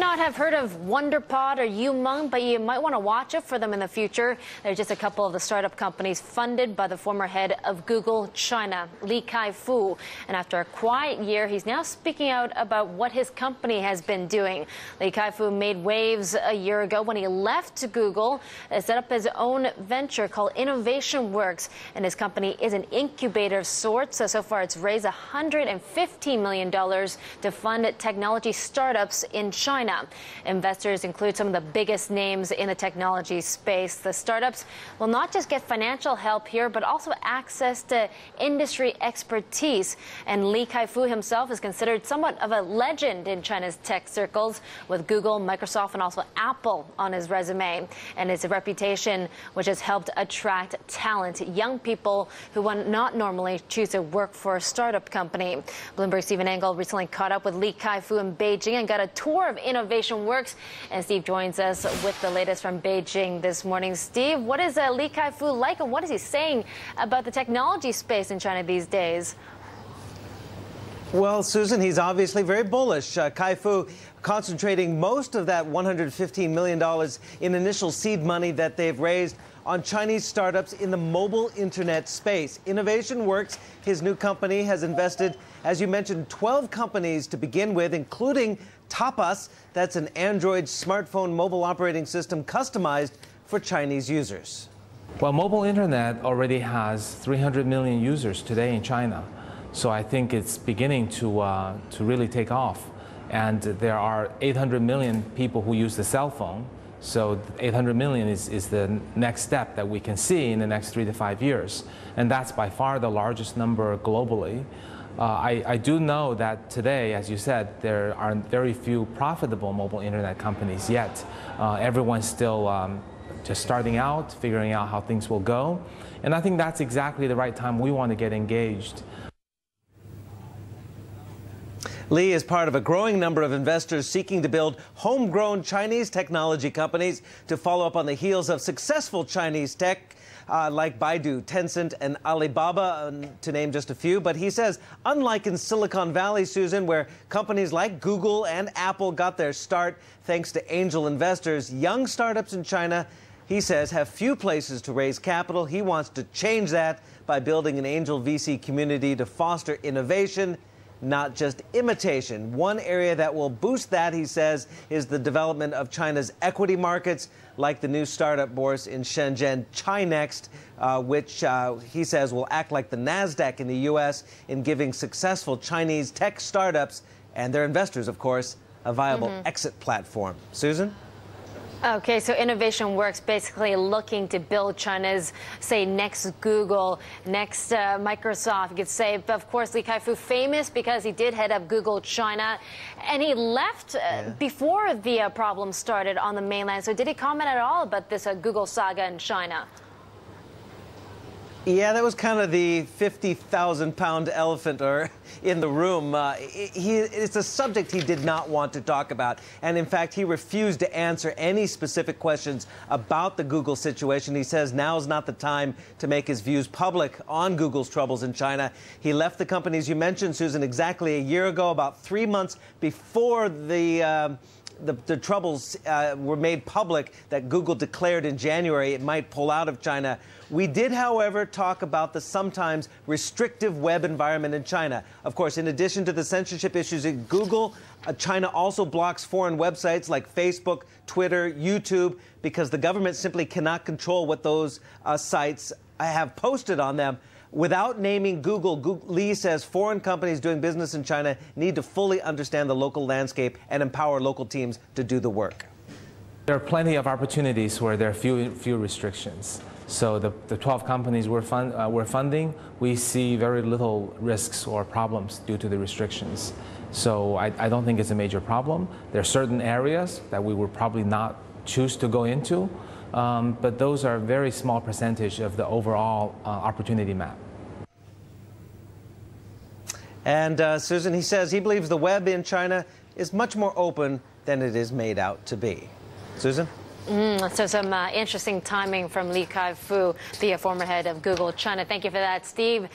not have heard of WonderPod or Umeng, but you might want to watch out for them in the future. They're just a couple of the startup companies funded by the former head of Google China, Li Kai-fu. And after a quiet year, he's now speaking out about what his company has been doing. Li Kai-fu made waves a year ago when he left Google and set up his own venture called Innovation Works. And his company is an incubator of sorts. So far, it's raised $115 million to fund technology startups in China. Investors include some of the biggest names in the technology space. The startups will not just get financial help here, but also access to industry expertise. And Li Kai-fu himself is considered somewhat of a legend in China's tech circles, with Google, Microsoft, and also Apple on his resume. And it's a reputation which has helped attract talent, young people who would not normally choose to work for a startup company. Bloomberg's Stephen Engle recently caught up with Li Kai-fu in Beijing and got a tour of Innovation Works. And Steve joins us with the latest from Beijing this morning. Steve, what is Li Kai-fu like, and what is he saying about the technology space in China these days? Well, Susan, he's obviously very bullish. Kai-fu concentrating most of that $115 million in initial seed money that they've raised on Chinese startups in the mobile internet space. Innovation Works, his new company, has invested, as you mentioned, 12 companies to begin with, including Tapas. That's an Android smartphone mobile operating system customized for Chinese users. Well, mobile internet already has 300 million users today in China. So I think it's beginning to really take off. And there are 800 million people who use the cell phone. So 800 million is the next step that we can see in the next 3 to 5 years. And that's by far the largest number globally. I do know that today, as you said, there are very few profitable mobile internet companies yet. Everyone's still just starting out, figuring out how things will go. And I think that's exactly the right time we want to get engaged. Li is part of a growing number of investors seeking to build homegrown Chinese technology companies to follow up on the heels of successful Chinese tech like Baidu, Tencent, and Alibaba, to name just a few. But he says, unlike in Silicon Valley, Susan, where companies like Google and Apple got their start thanks to angel investors, young startups in China, he says, have few places to raise capital. He wants to change that by building an angel VC community to foster innovation, not just imitation. One area that will boost that, he says, is the development of China's equity markets, like the new startup bourse in Shenzhen, Chinext, which he says will act like the NASDAQ in the U.S. in giving successful Chinese tech startups and their investors, of course, a viable exit platform. Susan? Okay, so Innovation Works basically looking to build China's, say, next Google, next Microsoft. You could say, of course, Li Kai-fu famous because he did head up Google China, and he left before the problem started on the mainland. So did he comment at all about this Google saga in China? Yeah, that was kind of the 50,000-pound elephant in the room. It's a subject he did not want to talk about. And in fact, he refused to answer any specific questions about the Google situation. He says now is not the time to make his views public on Google's troubles in China. He left the company, as you mentioned, Susan, exactly a year ago, about 3 months before the troubles were made public that Google declared in January it might pull out of China. We did, however, talk about the sometimes restrictive web environment in China. Of course, in addition to the censorship issues at Google, China also blocks foreign websites like Facebook, Twitter, YouTube, because the government simply cannot control what those sites have posted on them. Without naming Google, Li says foreign companies doing business in China need to fully understand the local landscape and empower local teams to do the work. There are plenty of opportunities where there are few restrictions. So the 12 companies we're funding, we see very little risks or problems due to the restrictions. So I don't think it's a major problem. There are certain areas that we would probably not choose to go into, but those are a very small percentage of the overall opportunity map. And Susan, he says he believes the web in China is much more open than it is made out to be. Susan? So some interesting timing from Li Kai-fu, the former head of Google China. Thank you for that, Steve.